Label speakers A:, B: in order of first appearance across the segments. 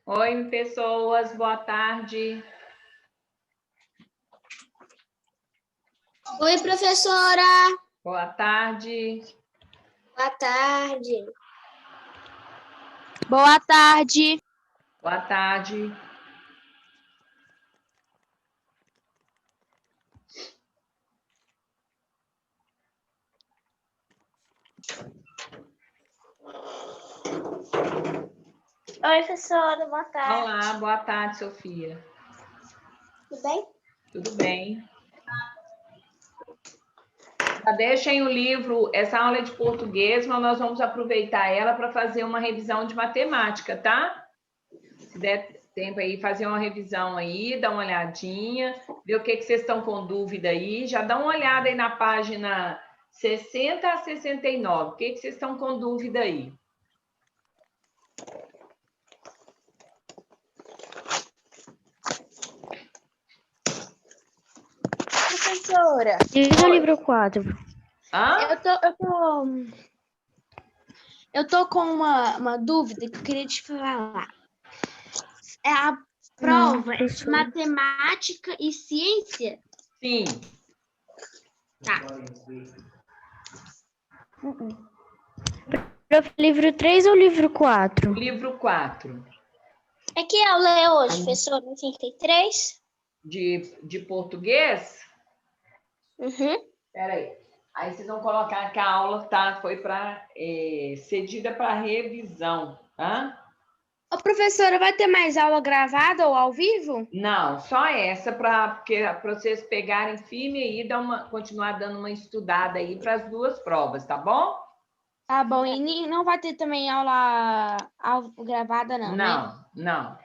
A: Oi, pessoas, boa tarde.
B: Oi, professora.
A: Boa tarde.
B: Boa tarde.
C: Boa tarde.
A: Boa tarde.
B: Oi, professora. Boa tarde.
A: Olá, boa tarde, Sofia.
B: Tudo bem?
A: Tudo bem? Já deixem o livro, essa aula é de português, mas nós vamos aproveitar ela para fazer uma revisão de matemática, tá? Se der tempo aí, fazer uma revisão aí, dar uma olhadinha, ver o que vocês estão com dúvida aí. Já dá uma olhada aí na página 60 a 69. O que vocês estão com dúvida aí?
C: Professora, diz o livro 4.
A: Hã?
C: Eu tô com uma dúvida que eu queria te falar. É a prova de matemática e ciência?
A: Sim.
C: Tá. Livro 3 ou livro 4?
A: Livro 4.
B: É que aula é hoje, professora? 33?
A: De português?
B: Uhum.
A: Peraí. Aí vocês vão colocar que a aula foi cedida para revisão, tá?
C: Ô, professora, vai ter mais aula gravada ou ao vivo?
A: Não, só essa para vocês pegarem firme aí e continuar dando uma estudada aí para as duas provas, tá bom?
C: Tá bom, e não vai ter também aula gravada não, né?
A: Não.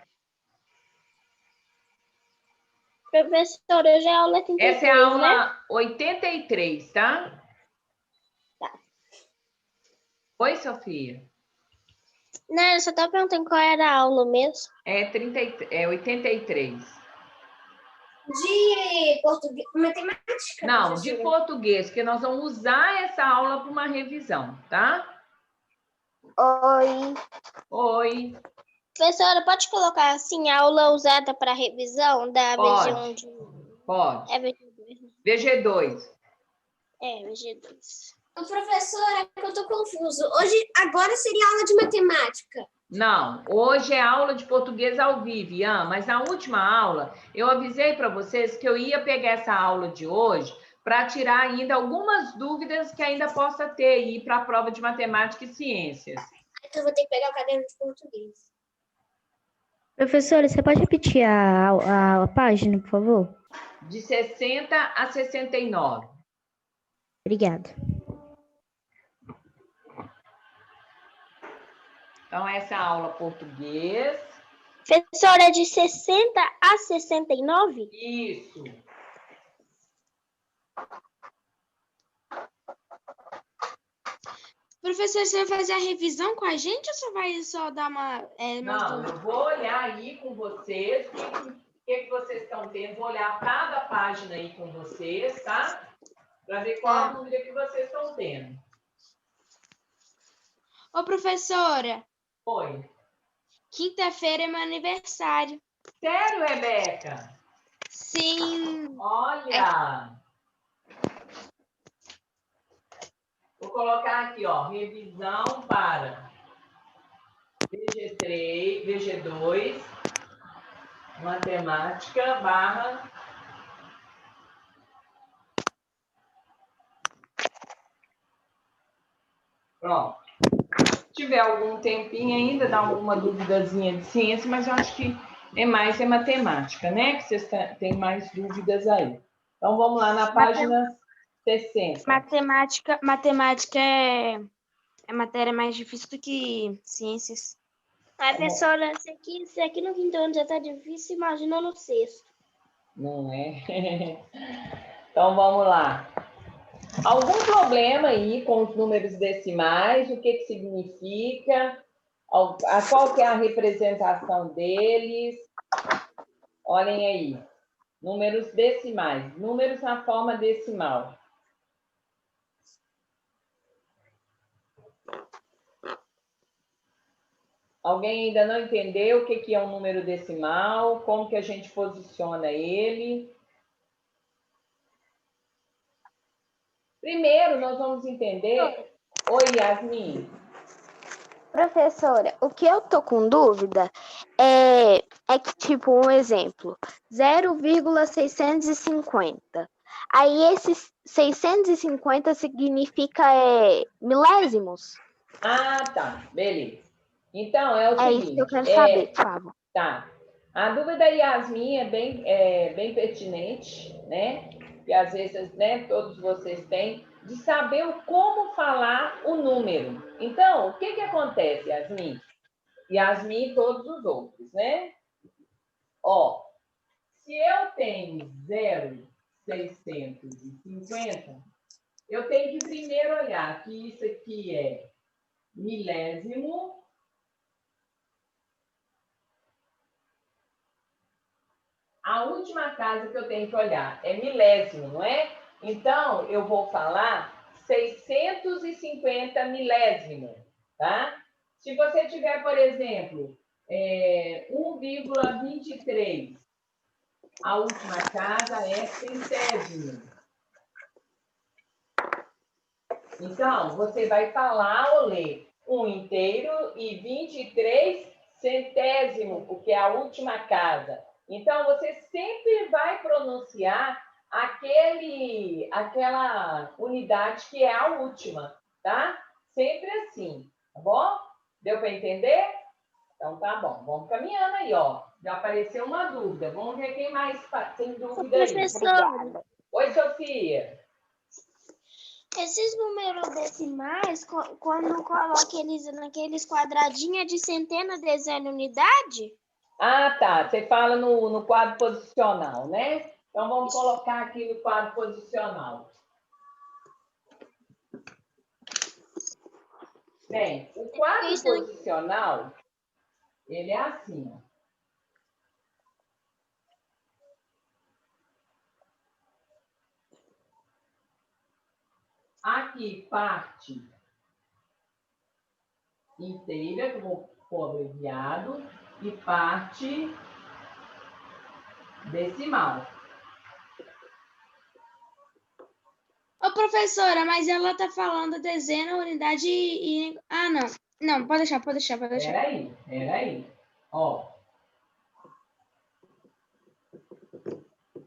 B: Professora, hoje é aula 33,
A: Essa é a
B: né?
A: aula 83, tá?
B: Tá.
A: Oi, Sofia.
B: Não, eu só tava perguntando qual era a aula mesmo.
A: É 83.
B: De português, matemática?
A: Não, de português, que nós vamos usar essa aula para uma revisão, tá?
B: Oi.
A: Oi.
B: Professora, pode colocar assim, aula usada para revisão da
A: Pode.
B: VG1 de...
A: Pode.
B: É VG2, né?
A: VG2.
B: É, VG2. Professora, é que eu tô confuso. Agora seria aula de matemática.
A: Não, hoje é aula de português ao vivo, Ian, mas na última aula eu avisei para vocês que eu ia pegar essa aula de hoje para tirar ainda algumas dúvidas que ainda possa ter aí para a prova de matemática e ciências.
B: Então eu vou ter que pegar o caderno de português.
C: Professora, você pode repetir a página, por favor?
A: De 60 a 69.
C: Obrigada.
A: Então, essa é a aula português.
B: Professora, de 60 a 69?
A: Isso.
C: Professor, você vai fazer a revisão com a gente ou você vai só dar uma...
A: Não, eu vou olhar aí com vocês o que vocês estão tendo. Vou olhar cada página aí com vocês, tá? Para ver qual a dúvida que vocês estão tendo.
C: Ô, professora,
A: Oi.
C: quinta-feira é meu aniversário.
A: Sério, Rebeca?
C: Sim.
A: Olha! Vou colocar aqui, ó, revisão para VG3, VG2, matemática, barra... Pronto. Se tiver algum tempinho ainda, dá alguma duvidazinha de ciência, mas eu acho que é mais matemática, né? Que vocês têm mais dúvidas aí. Então, vamos lá na página 60.
C: Matemática é matéria mais difícil do que ciências.
B: Ai, professora, se aqui no quinto ano já tá difícil, imagina no sexto.
A: Não é? Então, vamos lá. Algum problema aí com os números decimais? O que significa? Qual que é a representação deles? Olhem aí. Números decimais. Números na forma decimal. Alguém ainda não entendeu o que é um número decimal? Como que a gente posiciona ele? Primeiro, nós vamos entender... Oi, Yasmin.
C: Professora, o que eu tô com dúvida é que, tipo, um exemplo, 0,650. Aí, esses 650 significa milésimos?
A: Ah, tá. Beleza. Então, é o
C: É isso que eu
A: seguinte.
C: quero saber, por favor.
A: Tá. A dúvida da Yasmin é bem pertinente, né? E às vezes, né, todos vocês têm, de saber como falar o número. Então, o que acontece, Yasmin? Yasmin e todos os outros, né? Ó, se eu tenho 0,650, eu tenho que primeiro olhar que isso aqui é milésimo. A última casa que eu tenho que olhar é milésimo, não é? Então, eu vou falar 650 milésimo, tá? Se você tiver, por exemplo, 1,23, a última casa é centésimo. Então, você vai falar ou ler 1 inteiro e 23 centésimo, porque é a última casa. Então, você sempre vai pronunciar aquela unidade que é a última, tá? Sempre assim, tá bom? Deu para entender? Então, tá bom. Vamos caminhando aí, ó. Já apareceu uma dúvida. Vamos ver quem mais tem dúvida aí.
B: Professora,
A: Oi, Sofia.
B: esses números decimais, quando coloca eles naqueles quadradinhos de centena, dezena, unidade?
A: Ah, tá. Você fala no quadro posicional, né? Então, vamos colocar aqui no quadro posicional. Bem, o quadro posicional, ele é assim, ó. Aqui, parte inteira, que eu vou pôr abreviado, e parte decimal.
C: Ô, professora, mas ela tá falando dezena, unidade e... Ah, não. Não, pode deixar.
A: Peraí. Ó.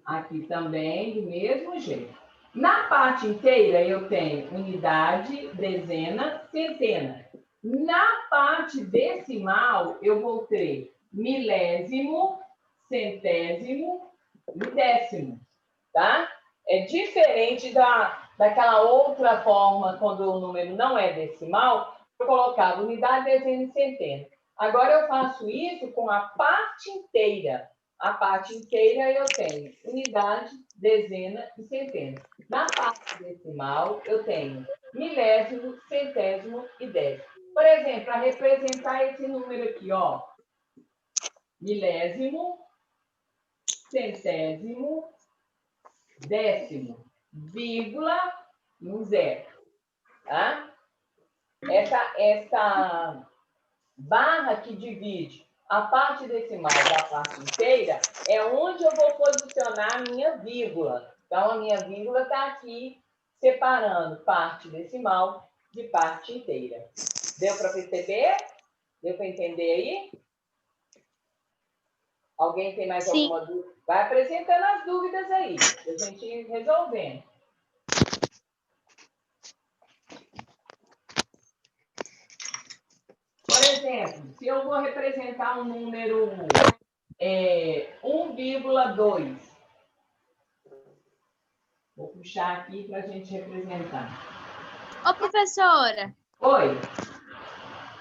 A: Aqui também, do mesmo jeito. Na parte inteira, eu tenho unidade, dezena, centena. Na parte decimal, eu vou ter milésimo, centésimo e décimo, tá? É diferente daquela outra forma, quando o número não é decimal, eu colocava unidade, dezena e centena. Agora, eu faço isso com a parte inteira. A parte inteira eu tenho unidade, dezena e centena. Na parte decimal, eu tenho milésimo, centésimo e décimo. Por exemplo, para representar esse número aqui, ó. Milésimo, centésimo, décimo, vírgula e um zero. Tá? Essa barra que divide a parte decimal da parte inteira é onde eu vou posicionar a minha vírgula. Então, a minha vírgula está aqui, separando parte decimal de parte inteira. Deu para perceber? Deu para entender aí? Alguém tem mais alguma dúvida? Vai apresentando as dúvidas aí, para a gente ir resolvendo. Por exemplo, se eu vou representar um número 1,2. Vou puxar aqui para a gente representar.
C: Ô, professora.
A: Oi.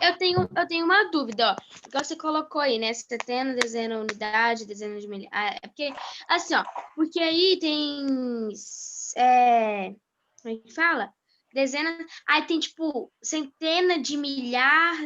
C: Eu tenho uma dúvida, ó. Igual você colocou aí, né? Centena, dezena, unidade, dezena de milhar. É porque, assim, ó. Porque aí tem... como é que fala? Dezena... Aí tem, tipo, centena de milhar...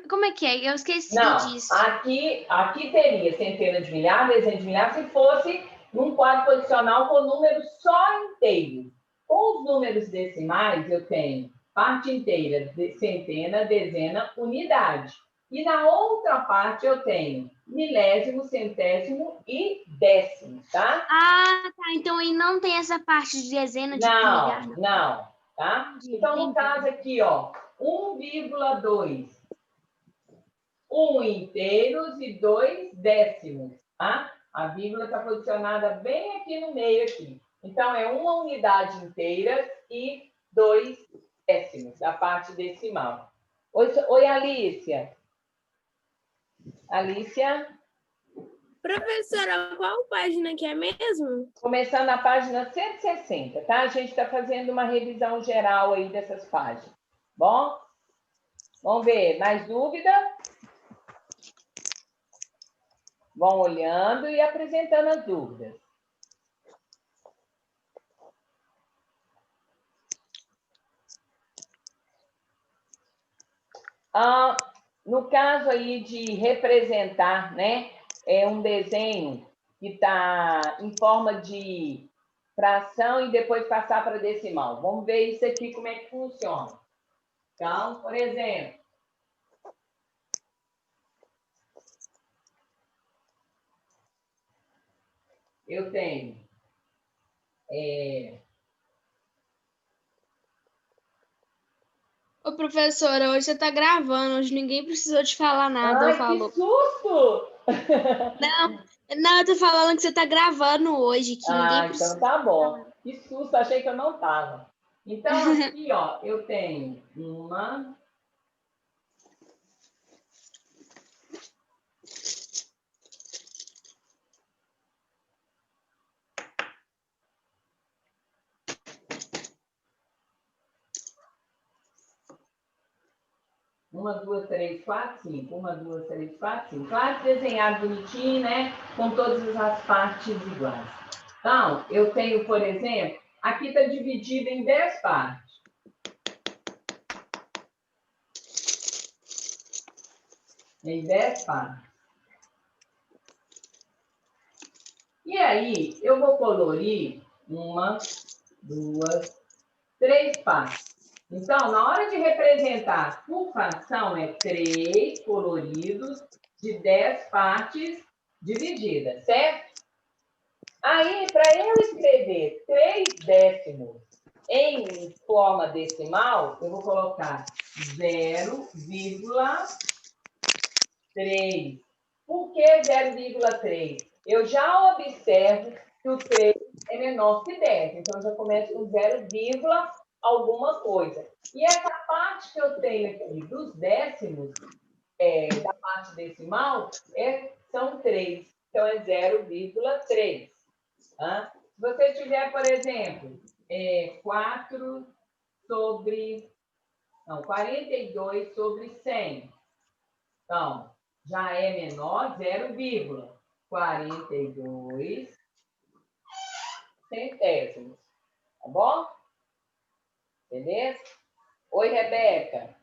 C: Como é que é? Eu esqueci disso.
A: Aqui teria centena de milhar, dezena de milhar, se fosse num quadro posicional com números só inteiros. Com os números decimais, eu tenho parte inteira, centena, dezena, unidade. E na outra parte eu tenho milésimo, centésimo e décimo, tá?
C: Ah, tá. Então aí não tem essa parte de dezena de milhar, não.
A: Não, tá? Então, no caso aqui, ó, 1,2. 1 inteiros e 2 décimos, tá? A vírgula está posicionada bem aqui no meio aqui. Então, é uma unidade inteira e 2 décimos, da parte decimal. Oi, Alícia. Alícia?
D: Professora, qual página que é mesmo?
A: Começando na página 160, tá? A gente está fazendo uma revisão geral aí dessas páginas. Bom? Vamos ver. Mais dúvida? Vão olhando e apresentando as dúvidas. No caso aí de representar, né, um desenho que está em forma de fração e depois passar para decimal. Vamos ver isso aqui, como é que funciona. Então, por exemplo, eu tenho
C: Ô, professora, hoje você está gravando, hoje ninguém precisou te falar nada.
A: Ai, que susto!
C: Não, eu tô falando que você está gravando hoje, que ninguém precisa.
A: Então tá bom. Que susto, achei que eu não estava. Então, aqui, ó, eu tenho uma... Uma, duas, três, quatro, cinco. Uma, duas, três, quatro, cinco. Claro, desenhado bonitinho, né? Com todas as partes iguais. Então, eu tenho, por exemplo, aqui está dividido em 10 partes. Em 10 partes. E aí, eu vou colorir uma, duas, três partes. Então, na hora de representar por fração, é 3 coloridos de 10 partes divididas, certo? Aí, para eu escrever 3 décimos em forma decimal, eu vou colocar 0,3. Por que 0,3? Eu já observo que o 3 é menor que 10. Então, eu já começo com 0, alguma coisa. E essa parte que eu tenho aqui dos décimos, da parte decimal, são 3. Então, é 0,3. Tá? Se você tiver, por exemplo, 4 sobre... Não, 42 sobre 100. Então, já é menor 0,42 centésimos. Tá bom? Beleza? Oi, Rebeca.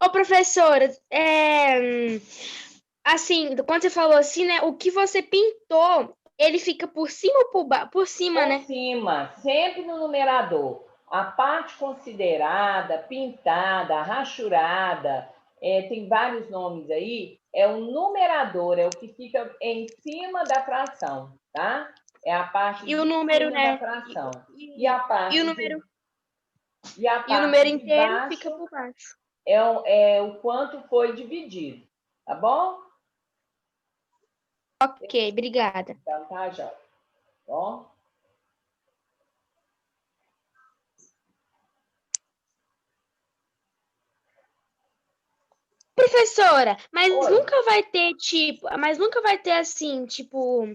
C: Ô, professora, assim, quando você falou assim, né, o que você pintou, ele fica por cima ou por cima, né?
A: Por cima, sempre no numerador. A parte considerada, pintada, rachurada, tem vários nomes aí, é o numerador, é o que fica em cima da fração, tá? É a parte
C: E o número,
A: cima
C: né?
A: da fração. E a parte
C: E o número,
A: e a
C: e o
A: parte
C: número
A: de
C: inteiro
A: baixo
C: fica por baixo.
A: é o quanto foi dividido, tá bom?
C: Ok, obrigada.
A: Então tá, já. Bom?
C: Professora, mas
A: Oi.
C: nunca vai ter, nunca vai ter assim, tipo,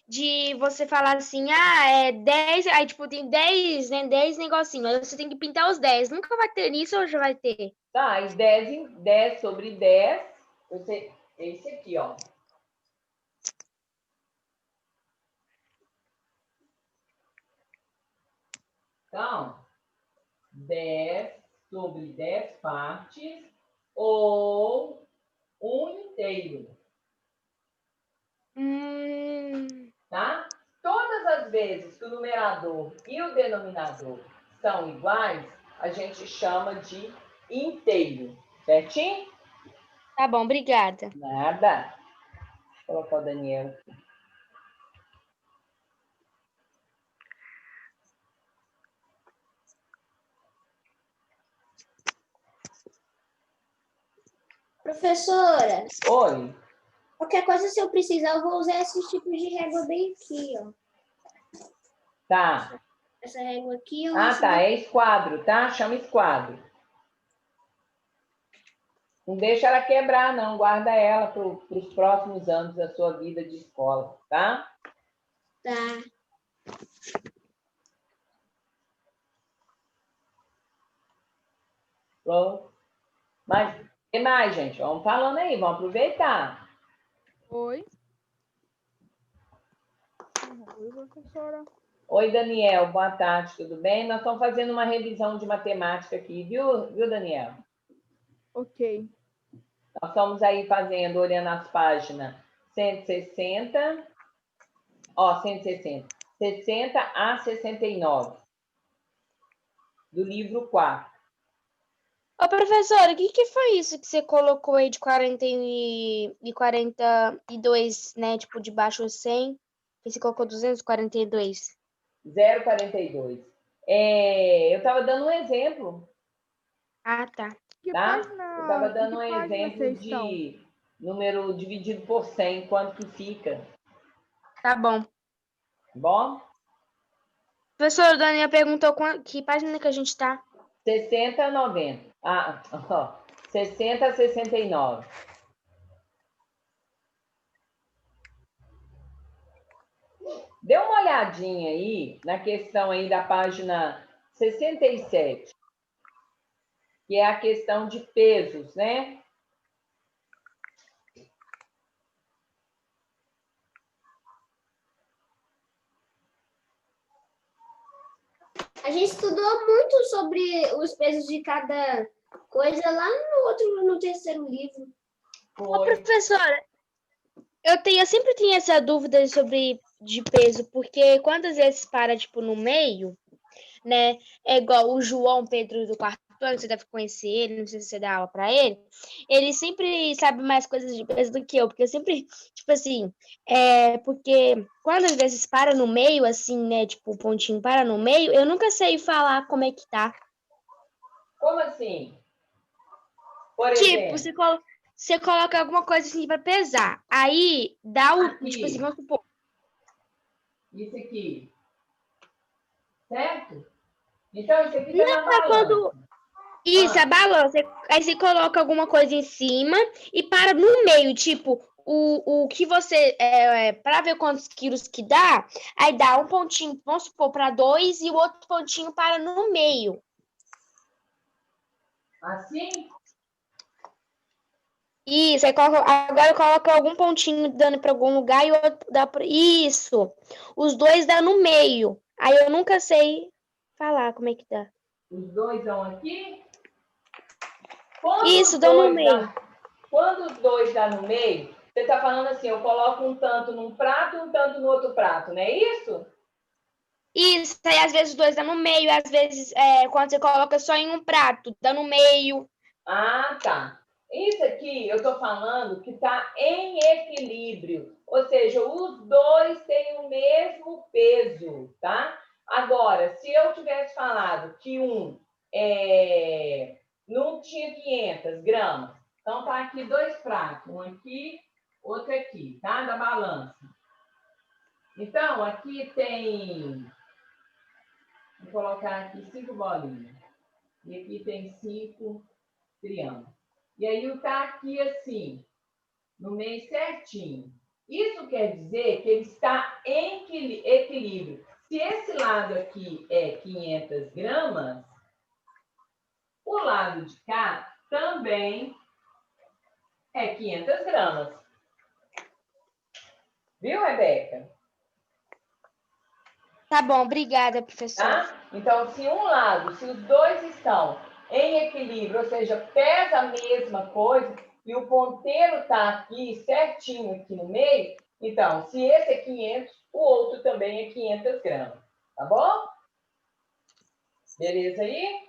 C: de você falar assim, é 10, aí, tipo, tem 10, né, 10 negocinhos, aí você tem que pintar os 10. Nunca vai ter isso ou já vai ter?
A: Tá, e 10 sobre 10, é esse aqui, ó. Então, 10 sobre 10 partes ou 1 inteiro, tá? Todas as vezes que o numerador e o denominador são iguais, a gente chama de inteiro. Certinho?
C: Tá bom, obrigada.
A: Nada. Vou colocar o Daniel aqui.
B: Professora,
A: Oi.
B: qualquer coisa, se eu precisar, eu vou usar esse tipo de régua bem aqui, ó.
A: Tá.
B: Essa régua aqui eu
A: Ah,
B: uso.
A: tá. É esquadro, tá? Chama esquadro. Não deixa ela quebrar, não. Guarda ela para os próximos anos da sua vida de escola, tá?
B: Tá.
A: Pronto. Mas, o que mais, gente? Vamos falando aí, vamos aproveitar.
E: Oi. Oi, professora.
A: Oi, Daniel. Boa tarde, tudo bem? Nós estamos fazendo uma revisão de matemática aqui, viu, Daniel?
E: Ok.
A: Nós estamos aí fazendo, olhando as páginas 160, 60 a 69, do livro 4.
C: Ô, professora, o que foi isso que você colocou aí de 40 e 42, né? Tipo, de baixo 100, que você colocou 242?
A: 0,42. Eu estava dando um exemplo,
C: Ah, tá.
E: Que
A: tá?
E: página,
A: Eu estava dando um
E: que página
A: exemplo
E: vocês estão?
A: de número dividido por 100, quanto que fica.
C: Tá bom.
A: Bom?
C: Professor, o Daniel perguntou que página que a gente tá.
A: 60 a 90. 60 a 69. Dê uma olhadinha aí na questão aí da página 67, que é a questão de pesos, né?
B: A gente estudou muito sobre os pesos de cada coisa lá no terceiro livro.
C: Ô,
A: Foi.
C: professora, eu sempre tinha essa dúvida sobre de peso, porque quantas vezes para, tipo, no meio, né? É igual o João Pedro do quarto ano, você deve conhecer ele, não sei se você dá aula pra ele. Ele sempre sabe mais coisas de peso do que eu, porque eu sempre, tipo assim, porque quando às vezes para no meio, assim, né? Tipo, o pontinho para no meio, eu nunca sei falar como é que tá.
A: Como assim? Por
C: Tipo,
A: exemplo,
C: você coloca alguma coisa assim pra pesar. Aí dá o.
A: aqui,
C: Tipo assim, vamos supor.
A: isso aqui, certo? Então, isso aqui está na
C: Não, é
A: balança.
C: quando. Isso, a balança. Aí você coloca alguma coisa em cima e para no meio. Tipo, o que você. Para ver quantos quilos que dá, aí dá um pontinho, vamos supor, para 2 e o outro pontinho para no meio.
A: Assim?
C: Isso, aí agora coloca algum pontinho dando para algum lugar e o outro dá para. Isso. Os dois dá no meio. Aí eu nunca sei falar como é que dá.
A: Os dois dão aqui? Quando
C: Isso,
A: os
C: dá no
A: dois
C: meio.
A: quando os dois dão no meio, você está falando assim, eu coloco um tanto num prato e um tanto no outro prato, não é isso?
C: Isso, aí às vezes os dois dá no meio, às vezes quando você coloca só em um prato, dá no meio.
A: Ah, tá. Isso aqui eu estou falando que está em equilíbrio, ou seja, os dois têm o mesmo peso, tá? Agora, se eu tivesse falado que não tinha 500 gramas, então tá aqui dois pratos, um aqui, outro aqui, tá? Da balança. Então, aqui tem, vou colocar aqui 5 bolinhas, e aqui tem 5 triângulos. E aí tá aqui assim, no meio certinho. Isso quer dizer que ele está em equilíbrio. Se esse lado aqui é 500 gramas, o lado de cá também é 500 gramas. Viu, Rebeca?
C: Tá bom, obrigada, professora.
A: Tá? Então, se os dois estão em equilíbrio, ou seja, pesa a mesma coisa, e o ponteiro está aqui certinho aqui no meio, então, se esse é 500, o outro também é 500 gramas. Tá bom? Beleza aí?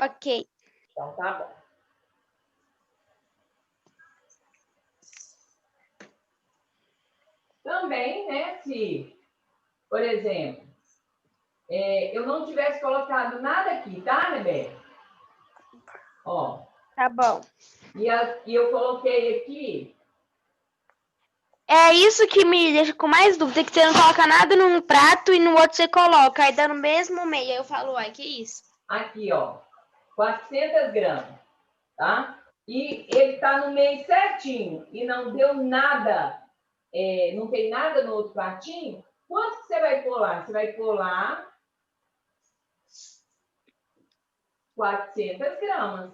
C: Ok.
A: Então, tá bom. Também, né, se, por exemplo, eu não tivesse colocado nada aqui, tá, Rebeca? Ó,
C: Tá bom.
A: e eu coloquei aqui,
C: É isso que me deixa com mais dúvida, que você não coloca nada num prato e no outro você coloca, aí dá no mesmo meio. Aí eu falo, uai, que isso?
A: aqui, ó, 400 gramas, tá? E ele tá no meio certinho e não deu nada, não tem nada no outro pratinho. Quanto que você vai pôr lá? Você vai pôr lá 400 gramas.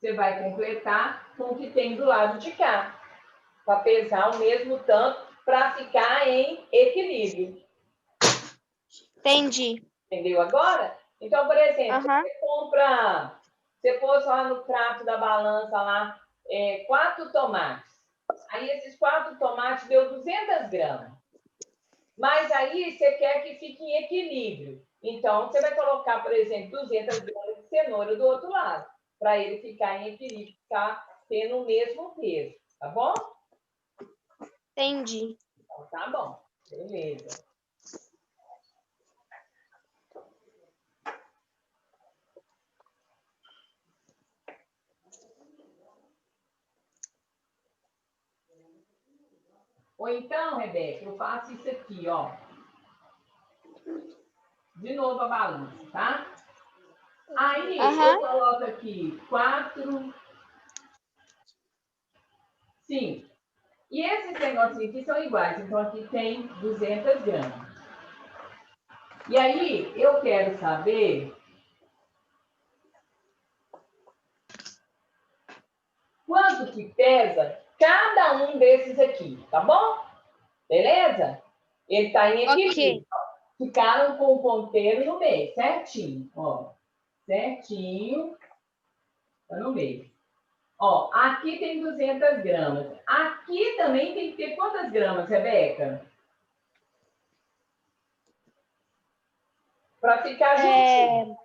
A: Você vai completar com o que tem do lado de cá, para pesar o mesmo tanto, para ficar em equilíbrio.
C: Entendi.
A: Entendeu agora? Então, por exemplo,
C: Aham.
A: você compra, você pôs lá no prato da balança lá, 4 tomates. Aí esses 4 tomates deu 200 gramas. Mas aí você quer que fique em equilíbrio. Então, você vai colocar, por exemplo, 200 gramas de cenoura do outro lado, para ele ficar em equilíbrio, ficar tendo o mesmo peso. Tá bom?
C: Entendi.
A: Então, tá bom. Beleza. Ou então, Rebeca, eu faço isso aqui, ó. De novo a balança, tá? Aí eu coloco aqui 4, 5. E esses negocinhos aqui são iguais. Então, aqui tem 200 gramas. E aí, eu quero saber quanto que pesa cada um desses aqui, tá bom? Beleza? Ele está em equilíbrio.
C: Ok.
A: Ficaram com o ponteiro no meio, certinho. Ó, certinho. Tá no meio. Ó, aqui tem 200 gramas. Aqui também tem que ter quantas gramas, Rebeca? Para ficar juntinho.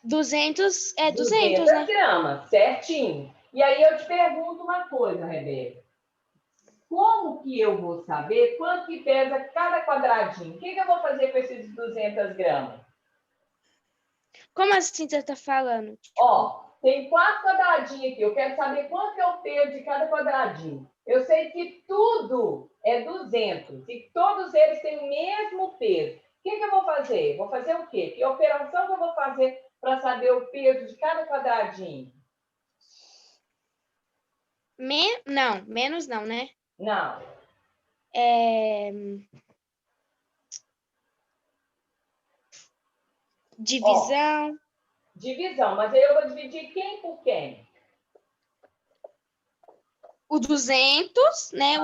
C: 200, 200,
A: 200
C: né?
A: gramas, certinho. E aí eu te pergunto uma coisa, Rebeca. Como que eu vou saber quanto que pesa cada quadradinho? O que eu vou fazer com esses 200 gramas?
C: Como assim você tá falando?
A: Ó, tem 4 quadradinhos aqui. Eu quero saber quanto que é o peso de cada quadradinho. Eu sei que tudo é 200 e todos eles têm o mesmo peso. O que eu vou fazer? Vou fazer o quê? Que operação que eu vou fazer para saber o peso de cada quadradinho?
C: Não, menos não, né?
A: Não.
C: Divisão.
A: Ó, divisão, mas aí eu vou dividir quem por quem?
C: O 200, né?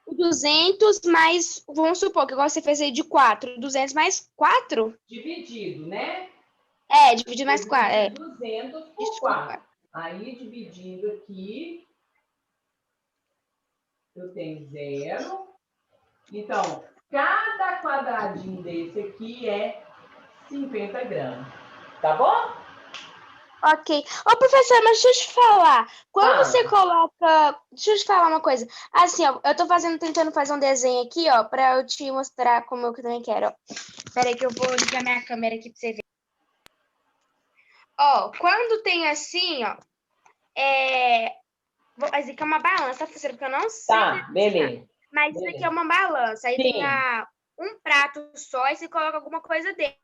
C: O 200 mais, vamos supor que agora você fez aí de 4. 200 mais 4?
A: Dividido, né?
C: Dividido mais 4.
A: 200 por
C: Desculpa.
A: 4. Aí, dividindo aqui, eu tenho 0. Então, cada quadradinho desse aqui é 50 gramas. Tá bom?
C: Ok. Ô, professor, mas deixa eu te falar. Quando
A: Fala.
C: você coloca... Deixa eu te falar uma coisa. Assim, ó, eu tô tentando fazer um desenho aqui, ó, pra eu te mostrar como eu também quero, ó. Peraí que eu vou ligar minha câmera aqui pra você ver. Ó, quando tem assim, ó, Esse aqui é uma balança, professora, porque eu não sei.
A: Tá, beleza.
C: Mas isso aqui é uma balança. Aí tem
A: Sim.
C: um prato só e você coloca alguma coisa dentro.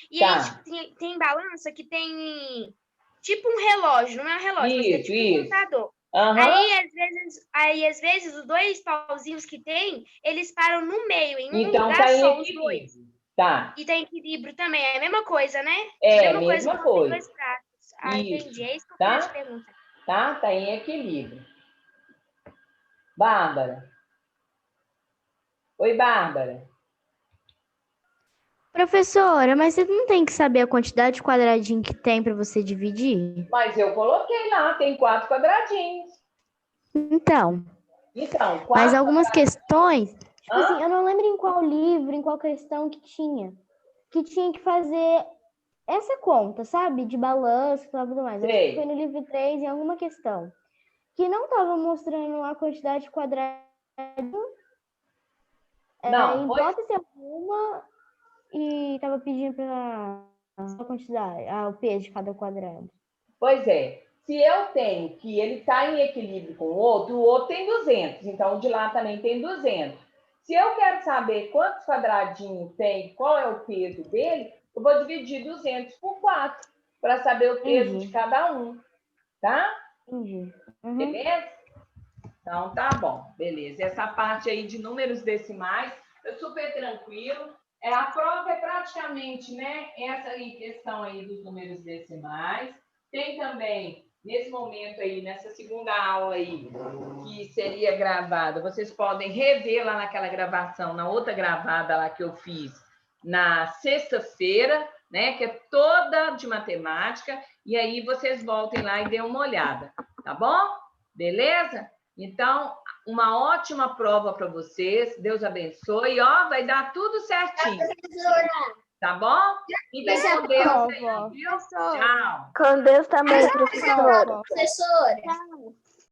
C: E
A: Tá.
C: aí tipo, tem balança que tem tipo um relógio, não é um relógio, mas é tipo um contador.
A: Aham.
C: Aí, às vezes, os 2 pauzinhos que tem, eles param no meio, em um
A: Então
C: lugar
A: tá em
C: só, os 2.
A: equilíbrio. Tá.
C: E tem equilíbrio também, é a mesma coisa, né?
A: É,
C: Mesma coisa
A: mesma
C: quando tem
A: coisa.
C: 2 pratos. Ah,
A: Isso.
C: entendi. É isso que eu
A: Tá?
C: queria te perguntar.
A: Tá em equilíbrio. Bárbara. Oi, Bárbara.
F: Professora, mas você não tem que saber a quantidade de quadradinho que tem para você dividir?
A: Mas eu coloquei lá, tem 4 quadradinhos.
F: Então,
A: Então, 4
F: mas algumas questões, tipo
A: Hã?
F: assim, eu não lembro em qual livro, em qual questão que tinha que fazer essa conta, sabe? De balanço e tudo mais. Eu acho
A: Sei.
F: que foi no livro 3, em alguma questão. Que não estava mostrando a quantidade de quadrados
A: Não,
F: em
A: pois,
F: hipótese alguma e estava pedindo para a quantidade, o peso de cada quadrado.
A: pois é. Se eu tenho que ele está em equilíbrio com o outro tem 200, então o de lá também tem 200. Se eu quero saber quantos quadradinhos tem, qual é o peso dele, eu vou dividir 200 por 4 para saber o peso
F: Entendi.
A: de cada um, tá?
F: Entendi. Uhum.
A: Beleza? Então, tá bom, beleza. Essa parte aí de números decimais é super tranquilo. A prova é praticamente, né, essa aí, questão aí dos números decimais. Tem também, nesse momento aí, nessa segunda aula aí, que seria gravada, vocês podem rever lá naquela gravação, na outra gravada lá que eu fiz na sexta-feira, né, que é toda de matemática, e aí vocês voltem lá e dêem uma olhada, tá bom? Beleza? Então, uma ótima prova para vocês. Deus abençoe. Ó, vai dar tudo certinho. Tá bom? Fiquem com Deus aí, viu? Tchau.
C: Com Deus também,
E: Tchau,
C: professora.
E: vó.
B: Professora.
C: Tchau.